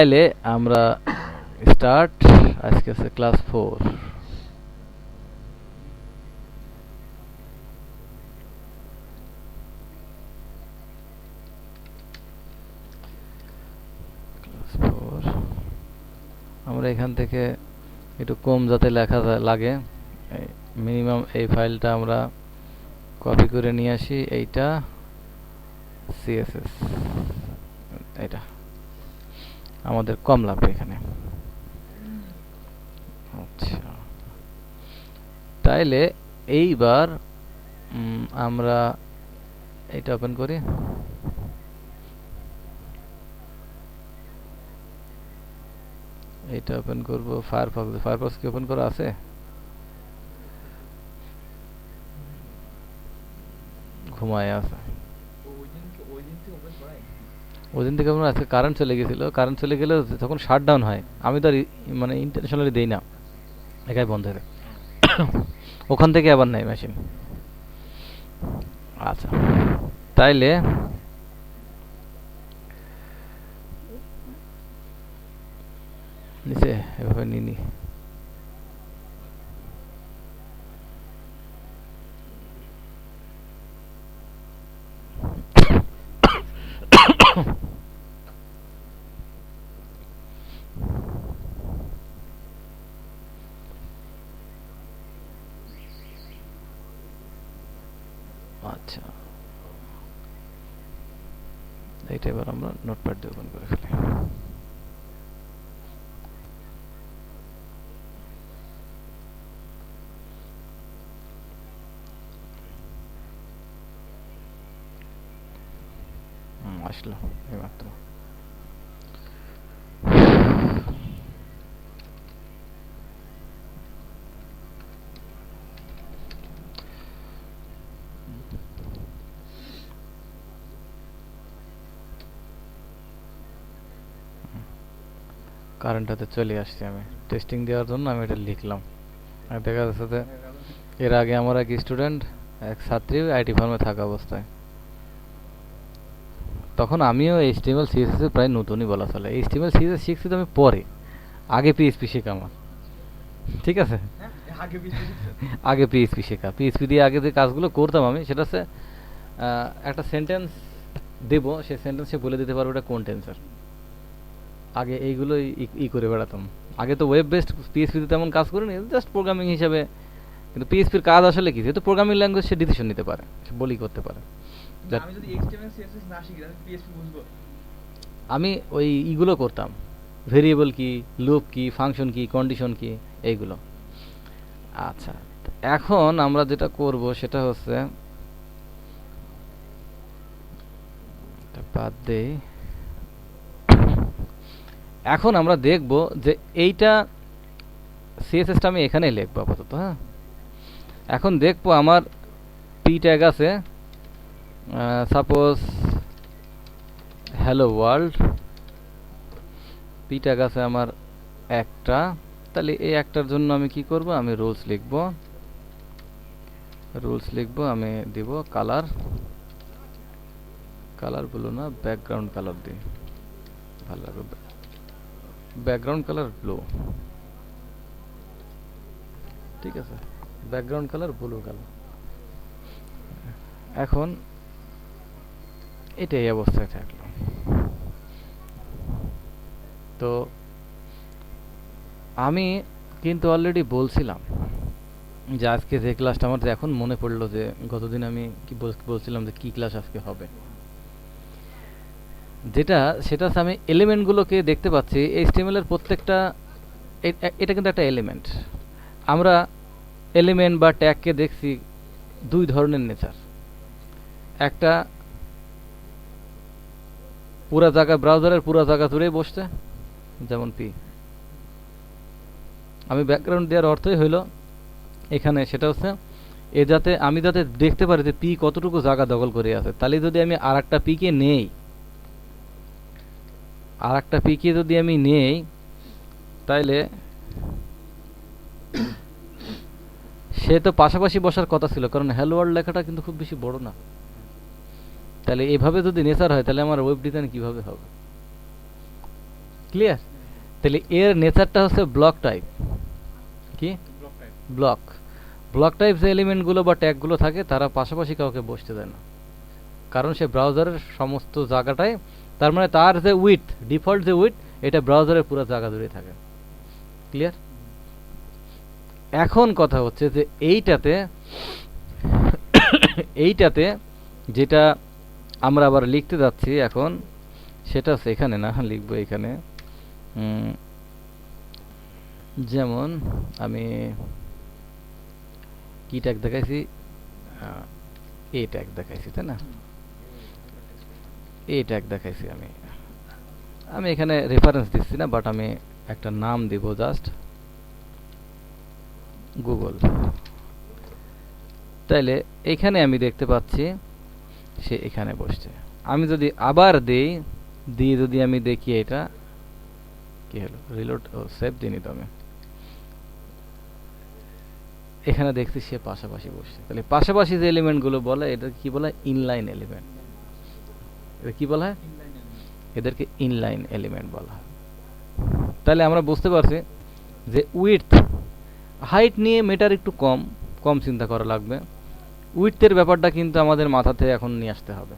তাইলে আমরা স্টার্ট। আজকে আছে ক্লাস 4। ক্লাস 4 আমরা এখান থেকে একটু কম যাতে লেখা লাগে, মিনিমাম এই ফাইলটা আমরা কপি করে নিয়ে আসি। এইটা সিএসএস, এটা আমাদের কম লাগবে এখানে। আচ্ছা, তাইলে এইবার আমরা এটা ওপেন করি। এটা ওপেন করব ফায়ারফক্স। ফায়ারফক্স কি ওপেন করা আছে? ঘুমায় আছে। ওই দিন থেকে আমরা আজকে কারেন্ট চলে গেছিল। কারেন্ট চলে গেলে তখন শাটডাউন হয়। আমি তো মানে ইন্টারন্যাশনালি দেই না, একাই বন্ধ হয়ে ওখান থেকে আবার নাই মেশিন। আচ্ছা, তাইলে নিচে এভাবে নিনি। আচ্ছা, এইটা এবার আমরা নোটপ্যাড দিয়ে ওপেন করে ফেলি। আসলো এইমাত্র। কারেন্টটাতে চলে আসছি আমি টেস্টিং দেওয়ার জন্য। আমি এটা লিখলাম, আর দেখা যাচ্ছে যে এর আগে আমার এক স্টুডেন্ট, এক ছাত্রী আইটি ফার্মে থাকা অবস্থায়, তখন আমিও এইচটিএমএল সিএসএস এর প্রায় নতুনই বলা চলে। এইচটিএমএল সিএসএস শিখছি তো আমি পরে, আগে পিএইচপি শেখা আমার। ঠিক আছে, আগে পিএইচপি শেখা। পিএইচপি দিয়ে আগে যে কাজগুলো করতাম আমি, সেটা হচ্ছে একটা সেন্টেন্স দেব, সেই সেন্টেন্স সে বলে দিতে পারবে এটা কোন টেন্সার। আগে এইগুলো করে বেড়াতাম। আগে তো ওয়েব বেসড পিএইচপিতে তেমন কাজ করিনি, জাস্ট প্রোগ্রামিং হিসাবে। কিন্তু পিএইচপির কাজ আসলে কি, যেহেতু প্রোগ্রামিং ল্যাঙ্গুয়েজ, সে ডিসিশন নিতে পারে, সে বলি করতে পারে। আমি যদি এইচটিএমএল সিএসএস না শিখি তাহলে পিএইচপি বুঝবো? আমি ওই ইগুলো করতাম, ভেরিয়েবল কি, লুপ কি, ফাংশন কি, কন্ডিশন কি, এইগুলো। আচ্ছা, এখন আমরা যেটা করব সেটা হচ্ছে, বাদ দেই। এখন আমরা দেখব যে এইটা সিএসএসটা আমি এখানেই লিখবো আপাতত। হ্যাঁ, এখন দেখবো আমার পি ট্যাগ আছে, suppose hello world. P tag আছে আমার একটা। তাহলে এই একটার জন্য আমি কি করব, আমি রুলস লিখব। আমি দিব কালার। কালার বলো না, ব্যাকগ্রাউন্ড কালার দিই, ভালো লাগবে। ব্যাকগ্রাউন্ড কালার ব্লু, ঠিক আছে। Background colour blue colour. এখন এটা এই অবস্থায় থাকলো। তো আমি কিন্তু অলরেডি বলছিলাম যে আজকে যে ক্লাসটা, আমার এখন মনে পড়লো যে গতদিন আমি কি বলছিলাম যে কি ক্লাস আজকে হবে, যেটা সেটা আমি এলিমেন্টগুলোকে দেখতে পাচ্ছি। এইচটিএমএল এর প্রত্যেকটা, এটা কিন্তু একটা এলিমেন্ট। আমরা এলিমেন্ট বা ট্যাগকে দেখছি দুই ধরনের নেচার। একটা পুরা জায়গা, ব্রাউজারের পুরা জায়গা জুড়েই বসছে, যেমন পি। আমি ব্যাকগ্রাউন্ড দেওয়ার অর্থই হইল এখানে, সেটা হচ্ছে এ যাতে আমি যাতে দেখতে পারি যে পি কতটুকু জায়গা দখল করে আছে। তাহলে যদি আমি আর একটা পিকে নেই, তাইলে সে তো পাশাপাশি বসার কথা ছিল, কারণ হ্যালো ওয়ার্ল্ড লেখাটা কিন্তু খুব বেশি বড় না। তাহলে এভাবে যদি নেচার হয়, তাহলে আমার ওয়েব ডিজাইন কিভাবে হবে? ক্লিয়ার? তাহলে এর নেচারটা হচ্ছে ব্লক টাইপ। কি ব্লক? ব্লক টাইপ যে এলিমেন্টগুলো বা ট্যাগগুলো থাকে তারা পাশাপাশি কাউকে বসতে দেয় না, কারণ সে ব্রাউজারের সমস্ত জায়গাটায়, তার মানে তার যে উইথ, ডিফল্ট যে উইথ, এটা ব্রাউজারের পুরো জায়গা জুড়ে থাকে। ক্লিয়ার? এখন কথা হচ্ছে যে এইটাতে এইটাতে যেটা আমরা আবার লিখতে যাচ্ছি এখন, সেটা হচ্ছে এখানে না, লিখবো এখানে। যেমন আমি কি ট্যাগ দেখাইছি, এ ট্যাগ দেখাইছি, তাই না? এ ট্যাগ দেখাইছি আমি। আমি এখানে রেফারেন্স দিচ্ছি না, বাট আমি একটা নাম দিব জাস্ট গুগল। তাইলে এখানে আমি দেখতে পাচ্ছি সে এখানে বসছে। আমি যদি আবার দেই, দিয়ে যদি আমি দেখি এটা কি হলো, রিলোড, ও সেভ দিইনি তো আমি, এখানে দেখছি সে পাশাপাশি বসছে। তাহলে পাশাপাশি যে এলিমেন্টগুলো বলে এটা কি বলা হয়? Inline element. এটা কি বলা হয়? এদেরকে ইনলাইন এলিমেন্ট বলা হয়। তাহলে আমরা বুঝতে পারছি যে উইডথ, হাইট নিয়ে মেটার একটু কম কম চিন্তা করা লাগবে। উইডথের ব্যাপারটা কিন্তু আমাদের মাথাতে এখন নিয়ে আসতে হবে,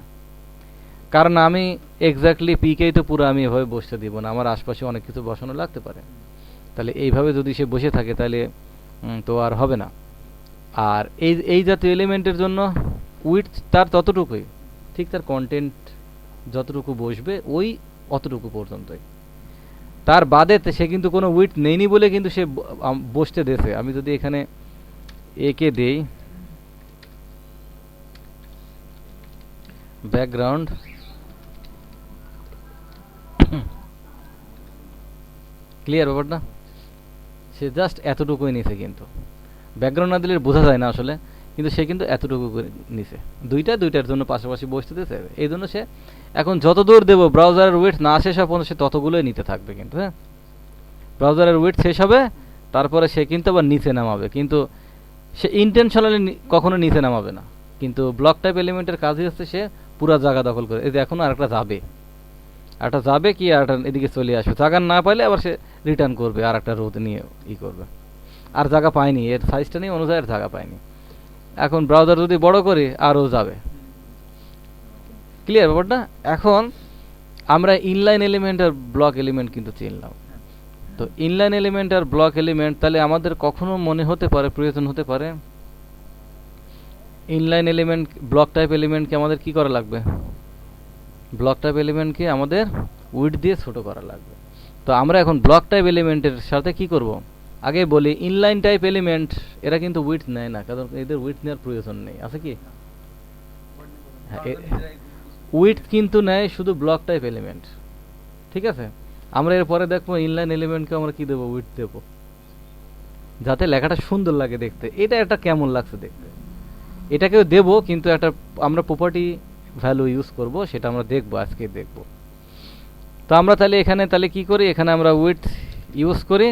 কারণ আমি এক্স্যাক্টলি পিকেই তো পুরো আমি এভাবে বসতে দিব না, আমার আশপাশে অনেক কিছু বসানো লাগতে পারে। তাহলে এইভাবে যদি সে বসে থাকে তাহলে তো আর হবে না। আর এই এই জাতীয় এলিমেন্টের জন্য উইডথ তার ততটুকুই, ঠিক তার কন্টেন্ট যতটুকু বসবে ওই অতটুকু পর্যন্তই। তার বাদে সে কিন্তু কোনো উইডথ নেইনি বলে কিন্তু সে বসতে দেছে। আমি যদি এখানে একে দেই ব্যাকগ্রাউন্ড, ক্লিয়ার ব্যাপারটা? সে জাস্ট এতটুকুই নিছে, কিন্তু ব্যাকগ্রাউন্ড না দিলে বোঝা যায় না আসলে, কিন্তু সে কিন্তু এতটুকু নিছে। দুইটার জন্য পাশাপাশি বসতে দিতে, এই জন্য সে এখন যত দূর দেবো ব্রাউজারের উইডথ না শেষ হওয়া পর্যন্ত সে ততগুলোই নিতে থাকবে। কিন্তু হ্যাঁ, ব্রাউজারের উইডথ শেষ হবে তারপরে সে কিন্তু আবার নিচে নামাবে, কিন্তু সে ইন্টেনশনালি কখনো নিচে নামাবে না। কিন্তু ব্লক টাইপ এলিমেন্টের কাজই হচ্ছে সে পুরো জায়গা দখল করে। এই যে এখনো আরেকটা যাবে, একটা যাবে কি আর এদিকে চলে আসবে, জায়গা না পাইলে আবার সে রিটার্ন করবে আর একটা রোদ নিয়ে ই করবে। আর জায়গা পায়নি, এর সাইজটা নিয়ে অনুযায়ী জায়গা পায়নি। এখন ব্রাউজার যদি বড় করে আরও যাবে। ক্লিয়ার ব্যাপারটা? এখন আমরা ইনলাইন এলিমেন্ট আর ব্লক এলিমেন্ট কিন্তু চিনলাম। তো ইনলাইন এলিমেন্ট আর ব্লক এলিমেন্ট, তাহলে আমাদের কখনো মনে হতে পারে, প্রয়োজন হতে পারে, ইনলাইন এলিমেন্ট ব্লক টাইপ এলিমেন্টকে আমাদের কি করা লাগবে? ব্লক টাইপ এলিমেন্টকে আমাদের উইডথ দিয়ে ছোট করা লাগবে। তো আমরা এখন ব্লক টাইপ এলিমেন্টের সাথে কি করব? আগে বলি ইনলাইন টাইপ এলিমেন্ট এরা কিন্তু উইডথ নেয় না, কারণ এদের উইডথ নেওয়ার প্রয়োজন নেই, আছে কি? হ্যাঁ, উইডথ কিন্তু নেয় শুধু ব্লক টাইপ এলিমেন্ট। ঠিক আছে, আমরা এরপরে দেখবো ইনলাইন এলিমেন্টকে আমরা কি দেবো? উইডথ দেবো, যাতে লেখাটা সুন্দর লাগে দেখতে। এটা একটা কেমন লাগছে দেখতে, এটাকেও দেবো, কিন্তু একটা আমরা প্রপার্টি ভ্যালু ইউজ করব, সেটা আমরা দেখবো, আজকে দেখবো। তো আমরা তাহলে এখানে তাহলে কি করি? এখানে আমরা উইডথ ইউজ করি।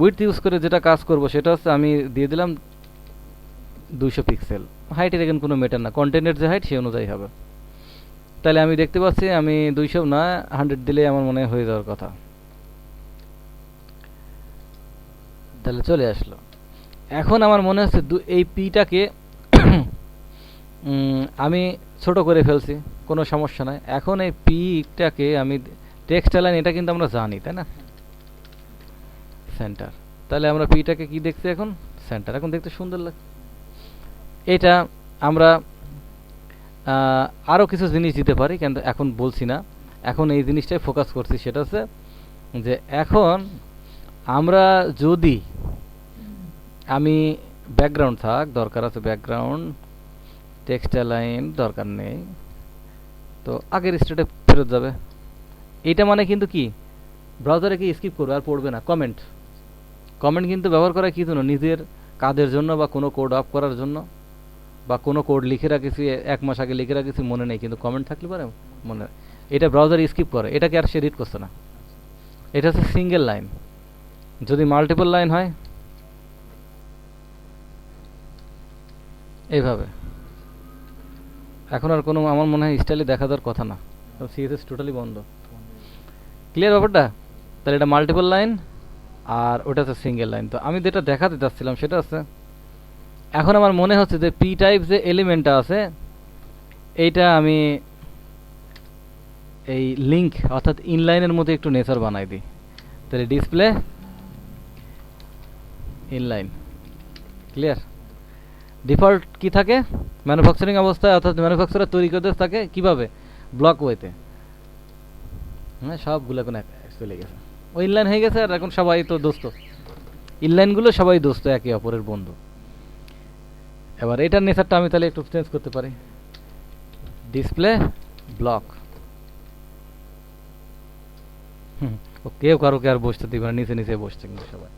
উইডথ ইউজ করে যেটা কাজ করব সেটা হচ্ছে আমি দিয়ে দিলাম 200 পিক্সেল। হাইটের এখানে কোনো মেটার না, কন্টেন্টের যে হাইট সেই অনুযায়ী হবে। তাহলে আমি দেখতে পাচ্ছি আমি 200 না 100 দিলে আমার মনে হয়ে যাওয়ার কথা। তাহলে চলে আসলো। এখন আমার মনে হচ্ছে এই পিটাকে আমি ছোট করে ফেলছি, কোনো সমস্যা নাই। এখন এই পিটাকে আমি টেক্সট লাইন, এটা কিন্তু আমরা জানি, তাই না? সেন্টার। তাহলে আমরা পিটাকে কি দেখছি এখন? সেন্টার। এখন দেখতে সুন্দর লাগে। এটা আমরা আরও কিছু জিনিস দিতে পারি, কিন্তু এখন বলছি না, এখন এই জিনিসটাই ফোকাস করছি। সেটা হচ্ছে যে এখন আমরা যদি আমি ব্যাকগ্রাউন্ড থাক, দরকার আছে ব্যাকগ্রাউন্ড, টেক্সট লাইন দরকার নেই, তো আগের স্টেটে ফেরত যাবে। এটা মানে কিন্তু কি, ব্রাউজারে কি স্কিপ করবে আর পড়বে না। কমেন্ট কিন্তু ব্যবহার করা কি জন্য? নিজের কাজের জন্য, বা কোনো কোড অফ করার জন্য, বা কোনো কোড লিখে রাখেছি 1 মাস আগে লিখে রাখেছি মনে নেই, কিন্তু কমেন্ট থাকলে পারে মনে। এটা ব্রাউজার স্কিপ করে, এটাকে আর সে রিড করছে না। এটা হচ্ছে সিঙ্গেল লাইন। যদি মাল্টিপল লাইন হয় এইভাবে, এখন আর কোনো আমার মনে হয় স্টাইলে দেখা যাওয়ার কথা না, সিএসএস টোটালি বন্ধ। ক্লিয়ার ব্যাপারটা? তাহলে এটা মাল্টিপল লাইন আর ওটা হচ্ছে সিঙ্গেল লাইন। তো আমি যেটা দেখাতে চাচ্ছিলাম সেটা হচ্ছে, এখন আমার মনে হচ্ছে যে পি টাইপ যে এলিমেন্টটা আছে এইটা আমি এই লিঙ্ক অর্থাৎ ইনলাইনের মধ্যে একটু নেচার বানাই দিই। তাহলে ডিসপ্লে ইনলাইন। ক্লিয়ার? ডিফল্ট কি থাকে ম্যানুফ্যাকচারিং অবস্থায়, অর্থাৎ ম্যানুফ্যাকচারার তৈরি করতে থাকে কিভাবে, ব্লক ওয়েতে। হ্যাঁ, সবগুলো এখন চলে গেছে, ওই ইনলাইন হয়ে গেছে। আর এখন সবাই তো দোস্ত, ইনলাইনগুলো সবাই দোস্ত, একে অপরের বন্ধু। এবার এটার নেচারটা আমি তাহলে একটু চেঞ্জ করতে পারি, ডিসপ্লে ব্লক। ও কেউ কারোকে আর বসতে দিবে না, নিচে নিচে বসছে কিন্তু সবাই।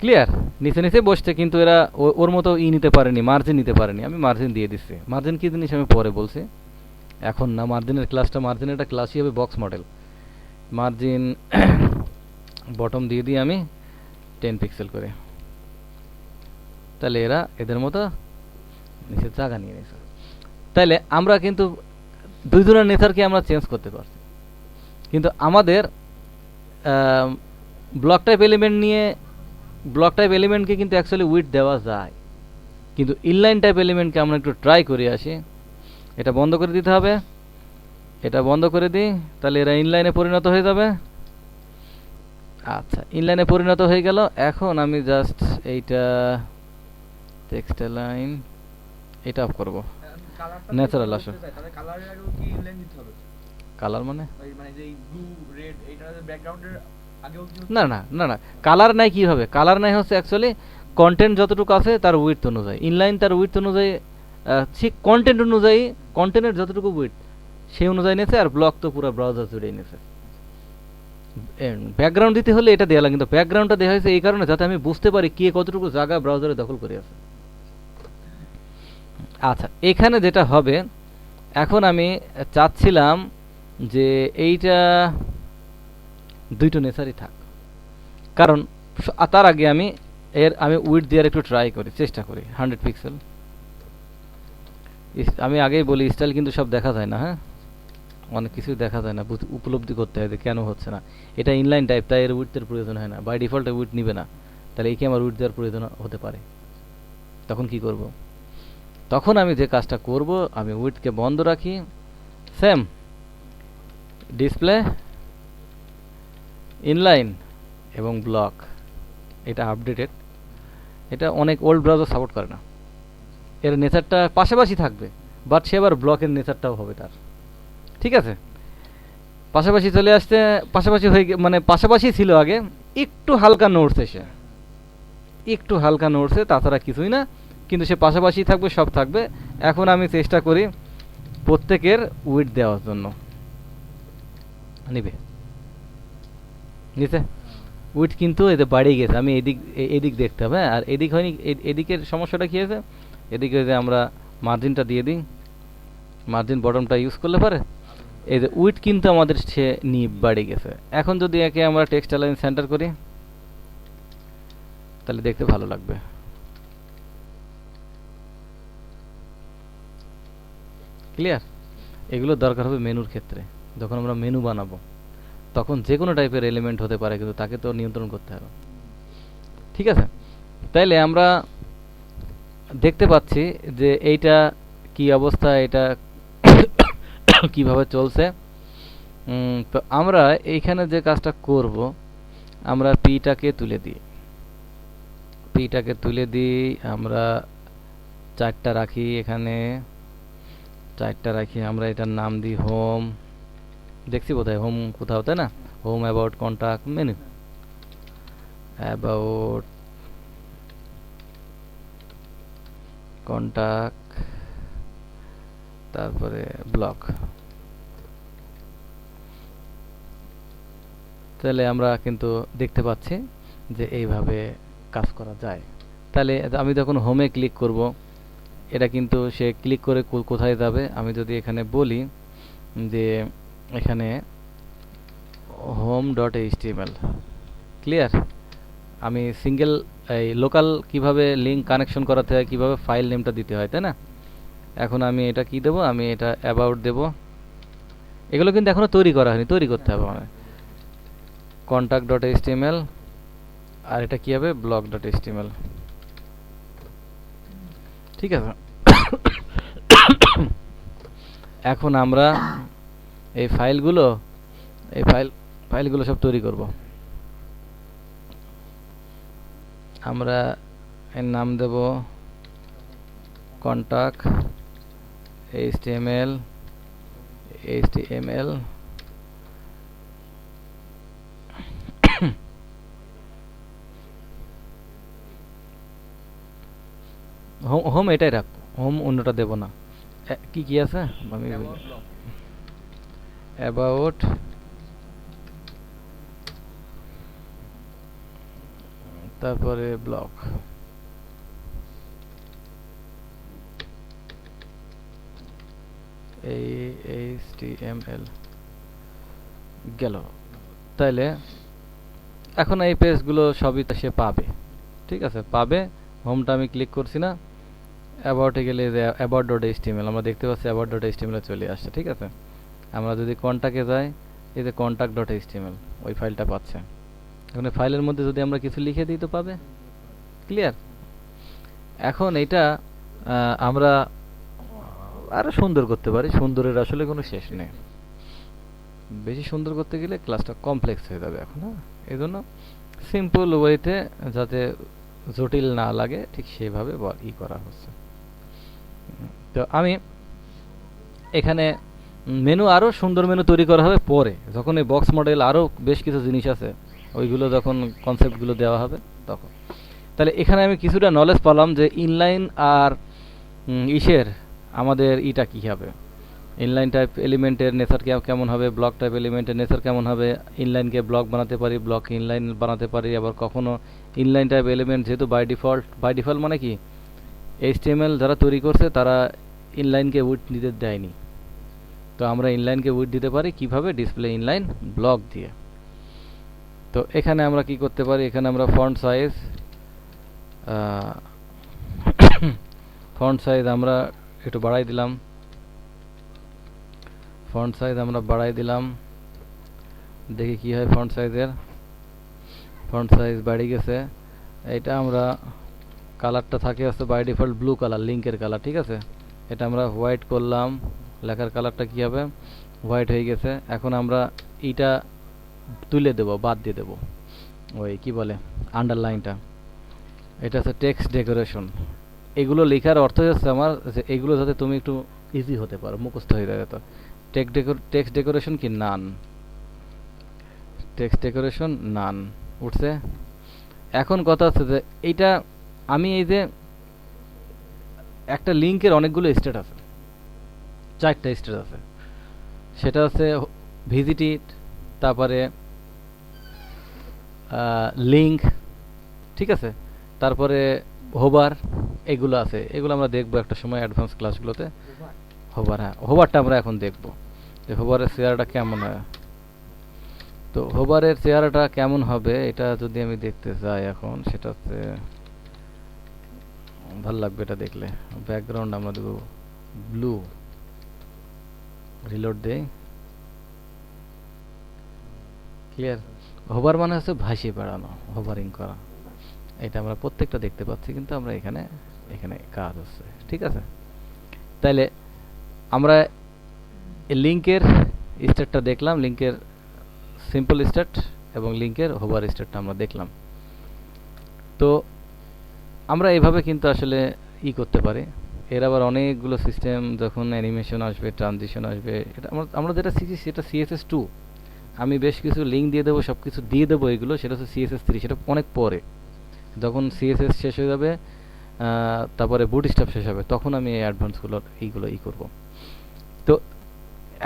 ক্লিয়ার? নিচে নিচে বসছে, কিন্তু এরা ওর মতো নিতে পারেনি, মার্জিন নিতে পারেনি। আমি মার্জিন দিয়ে দিচ্ছি। মার্জিন কি জিনিস আমি পরে বলছি, এখন না। মার্জিনের ক্লাসটা, মার্জিনের একটা ক্লাসই হবে বক্স মডেল। মার্জিন বটম দিয়ে দিই আমি 10 পিক্সেল করে। তাহলে এরা এদের মতো নিচে জায়গা নিয়ে নিয়েছে। তাইলে আমরা কিন্তু দুই ধরনের নেচারকে আমরা চেঞ্জ করতে পারছি। কিন্তু আমাদের ব্লক টাইপ এলিমেন্ট নিয়ে, ব্লক টাইপ এলিমেন্টকে কিন্তু অ্যাকচুয়ালি উইথ দেওয়া যায়, কিন্তু ইনলাইন টাইপ এলিমেন্টকে আমরা একটু ট্রাই করে আসি। এটা বন্ধ করে দিতে হবে, এটা বন্ধ করে দিই, তাহলে এরা ইনলাইনে পরিণত হয়ে যাবে। আচ্ছা, ইনলাইনে পরিণত হয়ে গেল। এখন আমি জাস্ট এইটা টেক্সট লাইন এটা অফ করব, ন্যাচারাল আসো। কালার মানে না না না না, কালার নাই। কি হবে কালার নাই? হচ্ছে অ্যাকচুয়ালি কন্টেন্ট যতটুকু আছে তার উইডথ অনুযায়ী, ইনলাইন তার উইডথ অনুযায়ী, ঠিক কন্টেন্ট অনুযায়ী, কন্টেন্টের যতটুকু উইডথ সেই অনুযায়ী নিয়েছে। আর ব্লক তো পুরো ব্রাউজার জুড়ে নিয়েছে। ব্যাকগ্রাউন্ড দিতে হলে এটা দেওয়া লাগে, কিন্তু ব্যাকগ্রাউন্ডটা দেওয়া হয়েছে এই কারণে যাতে আমি বুঝতে পারি কে কতটুকু জায়গা ব্রাউজারে দখল করে আছে। আচ্ছা, এখানে যেটা হবে, এখন আমি চাচ্ছিলাম যে এইটা দুইটো নেচারই থাক, কারণ তার আগে আমি উইডথ দেওয়ার একটু ট্রাই করি, চেষ্টা করি 100 পিক্সেল। আমি আগেই বলি স্টাইল কিন্তু সব দেখা যায় না। হ্যাঁ, অনেক কিছু দেখা যায় না, উপলব্ধি করতে হয় যে কেন হচ্ছে না। এটা ইনলাইন টাইপ, তাই এর উইডথের প্রয়োজন হয় না, বাই ডিফল্ট উইডথ নিবে না। তাহলে একে আমার উইডথ দেওয়ার প্রয়োজন হতে পারে। তখন কি করব? তখন আমি যে কাজটা করব, আমি উইডথকে বন্ধ রাখি, সেম ডিসপ্লে ইনলাইন এবং ব্লক। এটা আপডেটেড, এটা অনেক ওল্ড ব্রাউজার সাপোর্ট করে না। এর নেচারটা পাশাপাশি থাকবে, বাট সে আবার ব্লকের নেচারটাও হবে তার। ঠিক আছে, পাশাপাশি চলে আসতে, পাশাপাশি হয়ে মানে পাশাপাশি ছিল আগে, একটু হালকা নড়ছে, সে একটু হালকা নড়ছে, তাছাড়া কিছুই না। কিন্তু সে পাশাপাশি থাকবে, সব থাকবে। এখন আমি চেষ্টা করি প্রত্যেকের উইডথ দেওয়ার জন্য। নিবে নিচে উইডথ কিন্তু এতে বাড়িয়ে গেছে। আমি এদিক দেখতে হবে। আর এদিক হয়নি, এদিকের সমস্যাটা কী হয়েছে, এদিকে যে আমরা মার্জিনটা দিয়ে দিই, মার্জিন বটমটা ইউজ করলে পারে, এই যে উইডথ কিন্তু আমাদের সে বাড়িয়ে গেছে। এখন যদি একে আমরা টেক্সট লাইন সেন্টার করি, তাহলে দেখতে ভালো লাগবে। ক্লিয়ার? এগুলো দরকার হবে মেনুর ক্ষেত্রে। যখন আমরা মেনু বানাবো তখন যে কোনো টাইপের এলিমেন্ট হতে পারে, কিন্তু তাকে তো নিয়ন্ত্রণ করতে হবে। ঠিক আছে, তাইলে আমরা দেখতে পাচ্ছি যে এইটা কি অবস্থা, এটা কিভাবে চলছে। তো আমরা এইখানে যে কাজটা করব, আমরা পিটাকে তুলে দিই, পিটাকে তুলে দিই। আমরা 4টা রাখি, এখানে 4টা রাখি। আমরা এটার নাম দিই হোম। দেখছি বোধহয় হোম কোথাও, তাই না? Home, about, contact, menu, about, contact, তারপরে ব্লক। তাহলে আমরা কিন্তু দেখতে পাচ্ছি যে এইভাবে কাজ করা যায়। তাহলে আমি যখন হোমে ক্লিক করব, এটা কিন্তু সে ক্লিক করে কোথায় যাবে, আমি যদি এখানে বলি যে এখানে home.html, ক্লিয়ার? আমি সিঙ্গেল এই লোকাল কিভাবে লিঙ্ক কানেকশন করাতে হয়, কিভাবে ফাইল নেমটা দিতে হয়, তাই না? এখন আমি এটা কি দেব, আমি এটা অ্যাবাউট দেব, এগুলো কিন্তু এখনো তৈরি করা হয়নি, তৈরি করতে হবে মানে কন্টাক্ট ডট এইচটিএমএল, আর এটা কি হবে ব্লক ডট এইচটিএমএল। ঠিক আছে, এখন আমরা এই ফাইলগুলো সব তৈরি করব। আমরা এর নাম দেব কন্টাক্ট এইচটিএমএল হোম এটাই রাখ, হোম অন্যটা দেব না। কি কি আছে আমি অ্যাবাউট, তারপরে ব্লক, এইচটিএমএল গেল। তাইলে এখন এই পেজগুলো সবই সে পাবে। ঠিক আছে, পাবে। হোমটা আমি ক্লিক করছি না, অ্যাবাউটে গেলে অ্যাবাউট ডট এইচটিএমএল আমরা দেখতে পাচ্ছি, অ্যাবাউট ডট এইচটিএমএল চলে আসছে। ঠিক আছে, আমরা যদি কন্টাক্টে যাই, এই যে কন্টাক্ট ডট এইচটিএমএল ওই ফাইলটা পাচ্ছে। এখন ফাইলের মধ্যে যদি আমরা কিছু লিখে দিই তো পাবে। ক্লিয়ার? এখন এটা আমরা আরো সুন্দর করতে পারি, সুন্দরের আসলে কোনো শেষ নেই। বেশি সুন্দর করতে গেলে ক্লাসটা কমপ্লেক্স হয়ে যাবে এখন। এই জন্য সিম্পল ওয়েতে যাতে জটিল না লাগে ঠিক সেভাবে করা হচ্ছে। তো আমি এখানে মেনু, আরো সুন্দর মেনু তৈরি করা হবে পরে, যখন এই বক্স মডেল আরো বেশ কিছু জিনিস আছে ওইগুলো যখন কনসেপ্টগুলো দেওয়া হবে তখন। তাহলে এখানে আমি কিছুটা নলেজ পেলাম যে ইনলাইন আর আমাদের ইটা কি হবে, ইনলাইন টাইপ এলিমেন্টের নেচার কেমন হবে, ব্লক টাইপ এলিমেন্টের নেচার কেমন হবে। ইনলাইনকে ব্লক বানাতে পারি, ব্লক ইনলাইন বানাতে পারি। আবার কখনো ইনলাইন টাইপ এলিমেন্ট যেহেতু বাই ডিফল্ট মানে কি এইচটিএমএল যারা তৈরি করছে তারা ইনলাইনকে উইডথ দিতে দেয়নি, তো আমরা ইনলাইনকে উইডথ দিতে পারি কিভাবে, ডিসপ্লে ইনলাইন ব্লক দিয়ে। তো এখানে আমরা কি করতে পারি, এখানে আমরা ফন্ট সাইজ আমরা একটু বাড়াই দিলাম, দেখি কি হয়। ফন্ট সাইজ বাড়ি গেছে। এটা আমরা কালারটা থাকে আছে বাই ডিফল্ট ব্লু কালার, লিংকের কালার। ঠিক আছে, এটা আমরা হোয়াইট করলাম, লেখার কালারটা কি হবে হোয়াইট হয়ে গেছে। এখন আমরা এটা তুলে দেব, বাদ দিয়ে দেব ওই কি বলে আন্ডারলাইনটা। এটা হচ্ছে টেক্সট ডেকোরেশন। এগুলো লেখার অর্থ হচ্ছে আমার যে এগুলো যাতে তুমি একটু ইজি হতে পারো, মুখস্থ হয়ে যায়। তো টেক্সট ডেকোরেশন কি নান, টেক্সট ডেকোরেশন নান উঠছে। এখন কথা হচ্ছে যে এইটা আমি এই যে একটা লিংকের অনেকগুলো স্টেট আছে, 4টা স্টেট আছে। সেটা হচ্ছে ভিজিটেড, তারপরে লিংক, ঠিক আছে, তারপরে হোভার, এগুলো আছে। এগুলো আমরা দেখবো একটা সময় অ্যাডভান্স ক্লাসগুলোতে। হোভার, হ্যাঁ হোভারটা আমরা এখন দেখবো যে হোভারের চেহারাটা কেমন হয়। তো হোভারের চেহারাটা কেমন হবে এটা যদি আমি দেখতে চাই এখন, সেটা হচ্ছে ভালো লাগবে এটা দেখলে। ব্যাকগ্রাউন্ড আমরা দেবো ব্লু, রিলোড দেই। ক্লিয়ার? হোভার মানে হচ্ছে ভাসিয়ে বেড়ানো, হোভারিং করা। এটা আমরা প্রত্যেকটা দেখতে পাচ্ছি, কিন্তু আমরা এখানে কাজ হচ্ছে। ঠিক আছে, তাইলে আমরা লিংকের স্টেটটা দেখলাম, লিংকের সিম্পল স্টেট এবং লিংকের হোভার স্টেটটা আমরা দেখলাম। তো আমরা এইভাবে কিন্তু আসলে করতে পারি। এর আবার অনেকগুলো সিস্টেম, যখন অ্যানিমেশন আসবে, ট্রানজিশন আসবে, এটা আমরা যেটা শিখি সেটা CSS2। আমি বেশ কিছু লিঙ্ক দিয়ে দেবো, সব কিছু দিয়ে দেবো, এগুলো সেটা হচ্ছে CSS3, সেটা অনেক পরে, যখন CSS শেষ হয়ে যাবে, তারপরে বুটস্ট্র্যাপ শেষ হবে, তখন আমি এই অ্যাডভান্সগুলোর এইগুলো করব। তো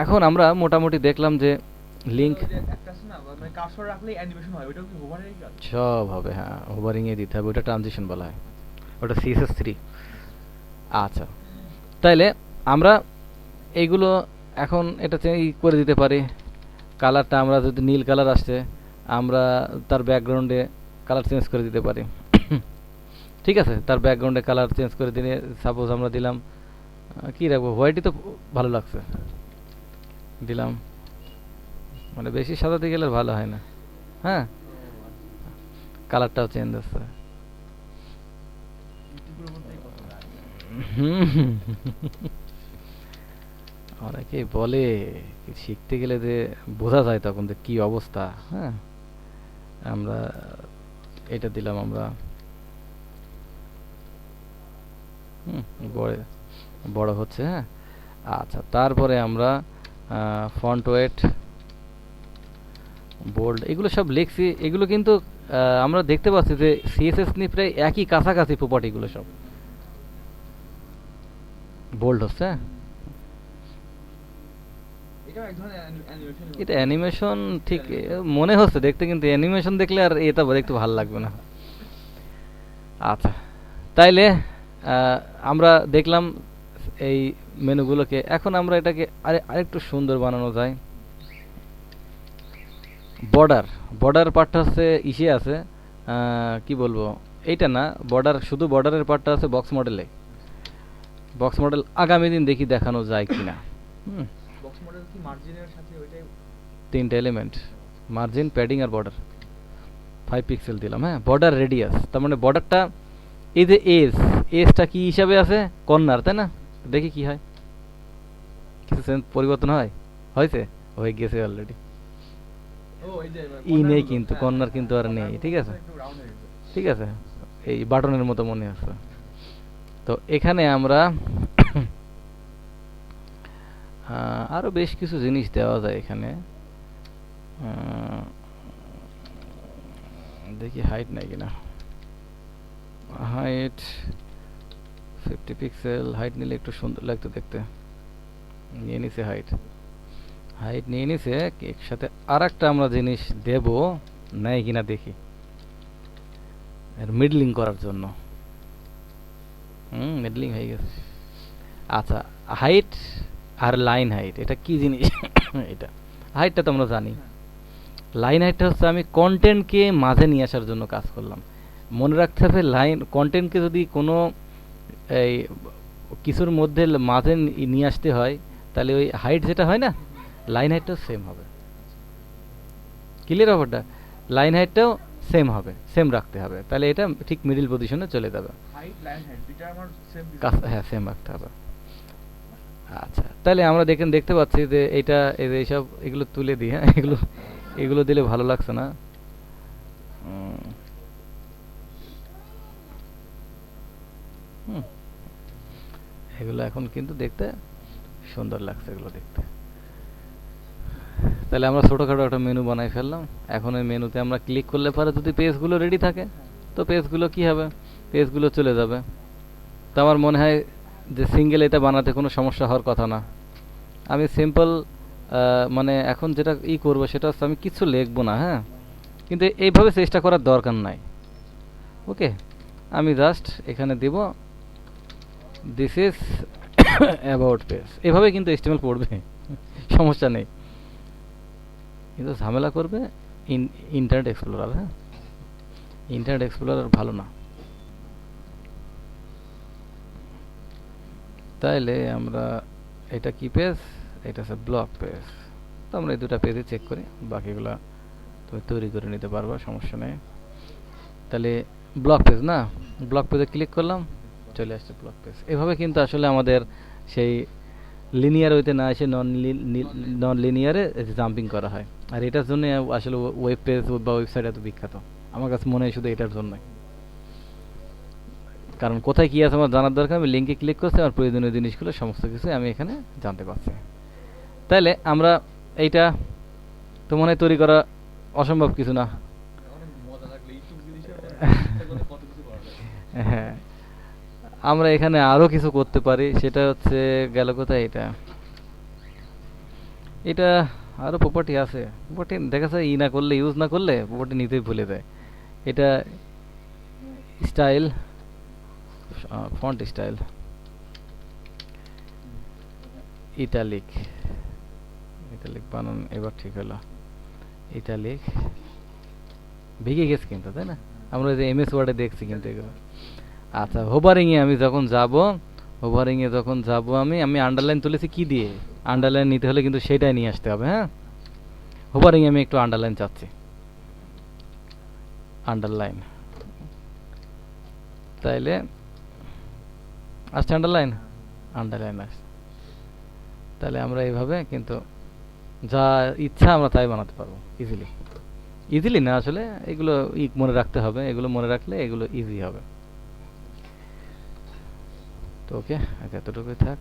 এখন আমরা মোটামুটি দেখলাম যে লিংক সব হবে, হ্যাঁ হোভারিং এ দিতে হবে, ওটা ট্রানজিশন বলা হয়, ওটা CSS3। আচ্ছা, তাইলে আমরা এইগুলো এখন এটা করে দিতে পারি। কালারটা আমরা যদি নীল কালার আসছে, আমরা তার ব্যাকগ্রাউন্ডে কালার চেঞ্জ করে দিতে পারি। ঠিক আছে, তার ব্যাকগ্রাউন্ডে কালার চেঞ্জ করে দিলে, সাপোজ আমরা দিলাম কি রাখবো, হোয়াইটই তো ভালো লাগছে, দিলাম মানে বেশি সাদাতে গেলে আর ভালো হয় না। হ্যাঁ, কালারটাও চেঞ্জ আছে। হুম, অনেকেই বলে কি শিখতে গেলে যে বোঝা যায় তখন যে কি অবস্থা। হ্যাঁ, আমরা এটা দিলাম আমরা। হুম, বড় বড় হচ্ছে। হ্যাঁ, আচ্ছা, তারপরে আমরা ফন্ট ওয়েট, বোল্ড এগুলো সব লিখছি। এগুলো কিন্তু আমরা দেখতে পাচ্ছি যে সিএসএস নিয়ে প্রায় একই কাছাকাছি প্রপার্টিগুলো সব। বোল্ড হচ্ছে, হ্যাঁ? এটা অ্যানিমেশন ঠিক মনে হচ্ছে দেখতে, কিন্তু অ্যানিমেশন দেখলে আর এটা দেখতে ভালো লাগবে না। আচ্ছা, তাইলে আমরা দেখলাম এই মেনুগুলোকে। এখন আমরা এটাকে আরেকটু সুন্দর বানানো যায়। বর্ডার, বর্ডার পার্টটা হচ্ছে ইসে আছে, কি বলবো, এইটা না বর্ডার, শুধু বর্ডারের পার্টটা আছে বক্স মডেলে। বক্স মডেল আগামী দিন দেখি দেখানো যায় কিনা। হুম, বক্স মডেল কি মার্জিনের সাথে ওইটাই? তিনটা এলিমেন্ট, মার্জিন, প্যাডিং আর বর্ডার। 5 পিক্সেল দিলাম। হ্যাঁ, বর্ডার রেডিয়াস, তার মানে বর্ডারটা এই যে এজ, এজটা কি হিসাবে আছে, কর্নার, তাই না? দেখি কি হয়, কিছু সেন্স পরিবর্তন হয়, হয়েছে, হয়ে গেছে অলরেডি। ও এই যে ই কর্নার নেই গুলো, কিন্তু, হ্যাঁ কর্নার হ্যাঁ, কিন্তু আর নেই। কর্নার ঠিক গুলো আছে, একটু রাউন্ড হয়ে গেছে। ঠিক আছে, এই বাটনের মতো মনে আছে। তো এখানে আমরা আরো বেশ কিছু জিনিস দেওয়া যায় এখানে। দেখি হাইট নাই কিনা। হাইট 50 পিক্সেল, হাইট নিলে একটু সুন্দর লাগতো দেখতে। নিয়ে নিছে হাইট, হাইট নিয়ে নিছে। একসাথে আর একটা আমরা জিনিস দেব, নেয় কিনা দেখি, এর মিডলিং করার জন্য। মিডলিং হয়ে গেছে। আচ্ছা, হাইট আর লাইন হাইট এটা কি জিনিস? এটা হাইটটা তো আমরা জানি, লাইন হাইটটা হচ্ছে আমি কন্টেন্টকে মাঝে নিয়ে আসার জন্য কাজ করলাম। মনে রাখতে হবে লাইন কন্টেন্টকে যদি কোনো এই কিছুর মধ্যে মাঝে নিয়ে আসতে হয়, তাহলে ওই হাইট যেটা হয় না, লাইন হাইটটাও সেম হবে। ক্লিয়ার ব্যাপারটা? লাইন হাইটটাও সেম হবে, সেম রাখতে হবে, তাহলে এটা ঠিক মিডল পজিশনে চলে যাবে। হাইট লাইন হাইট দুইটা আমার সেম হ্যাঁ, সেম রাখতে হবে। আচ্ছা, তাহলে আমরা দেখতে পাচ্ছি যে এটা এই যে এইসব এগুলো তুলে দিই। হ্যাঁ, এগুলো এগুলো দিলে ভালো লাগছে না। হুম, এগুলো এখন কিন্তু দেখতে সুন্দর লাগছে এগুলো দেখতে। তাহলে আমরা ছোটখাটো একটা মেনু বানাই ফেললাম। এখন এই মেনুতে আমরা ক্লিক করলে পরে যদি পেজগুলো রেডি থাকে, তো পেজগুলো কি হবে, পেজগুলো চলে যাবে। তো আমার মনে হয় যে সিঙ্গেল এটা বানাতে কোনো সমস্যা হওয়ার কথা না। আমি সিম্পল মানে এখন যেটা করবো সেটা হচ্ছে আমি কিছু লিখবো না। হ্যাঁ, কিন্তু এইভাবে চেষ্টা করার দরকার নাই। ওকে, আমি জাস্ট এখানে দিব দিস ইজ অ্যাবাউট পেজ, এভাবে কিন্তু এস্টিমেল পড়বে, সমস্যা নেই। কিন্তু ঝামেলা করবে ইন্টারনেট এক্সপ্লোরার। হ্যাঁ, ইন্টারনেট এক্সপ্লোরার ভালো না। তাইলে আমরা এটা কি পেজ, এটা হচ্ছে ব্লগ পেজ। তো আমরা এই দুটা পেজে চেক করি, বাকিগুলা তুমি তৈরি করে নিতে পারবা, সমস্যা নেই। তাহলে ব্লগ পেজ না, ব্লগ পেজে ক্লিক করলাম, চলে আসছে ব্লগ পেজ। এভাবে কিন্তু আসলে আমাদের সেই লিনিয়ার হইতে না এসে নন লিনিয়ারে জাম্পিং করা হয়। আর এটার জন্য আসলে ওয়েব পেজ বা ওয়েবসাইট এত বিখ্যাত আমার কাছে মনে হয় শুধু এটার জন্যই। কারণ কোথায় কি আছে আমার জানার দরকার, আমি লিঙ্কে ক্লিক করছি, আমার প্রয়োজনীয় জিনিসগুলো সমস্ত কিছু আমি এখানে জানতে পারছি। তাইলে আমরা এইটা তো মনে হয় তৈরি করা অসম্ভব কিছু না। অনেক মজা লাগলো এইসব জিনিসের মধ্যে কত কিছু করা যায়। হ্যাঁ, আমরা এখানে আরো কিছু করতে পারি। সেটা হচ্ছে গেল কোথায়, এটা এটা আরো প্রপার্টি আছে। প্রপার্টি দেখা যায় না করলে, ইউজ না করলে প্রপার্টি নিতেই ভুলে যায়। এটা style, font style, italic, italic বানান এবার ঠিক হলো। ইটালিক ভেঙে গেছে কিন্তু, তাই না? আমরা যে এমএস ওয়ার্ডে দেখছি কিন্তু এগুলো। আচ্ছা, হোভারিংয়ে আমি যখন যাব, হোভারিংয়ে যখন যাব আমি আন্ডারলাইন তুলেছি কি দিয়ে, আন্ডারলাইন নিতে হলে কিন্তু সেটাই নিয়ে আসতে হবে। হ্যাঁ, হোভারিং আমি একটু আন্ডারলাইন চাচ্ছি, আন্ডারলাইন, তাইলে আসছে আন্ডারলাইন, আন্ডারলাইন আসছে। তাহলে আমরা এইভাবে কিন্তু যা ইচ্ছা আমরা তাই বানাতে পারবো ইজিলি। ইজিলি না, আসলে এগুলো মনে রাখতে হবে, এগুলো মনে রাখলে এগুলো ইজি হবে। তো ওকে, এতটুকুই থাক।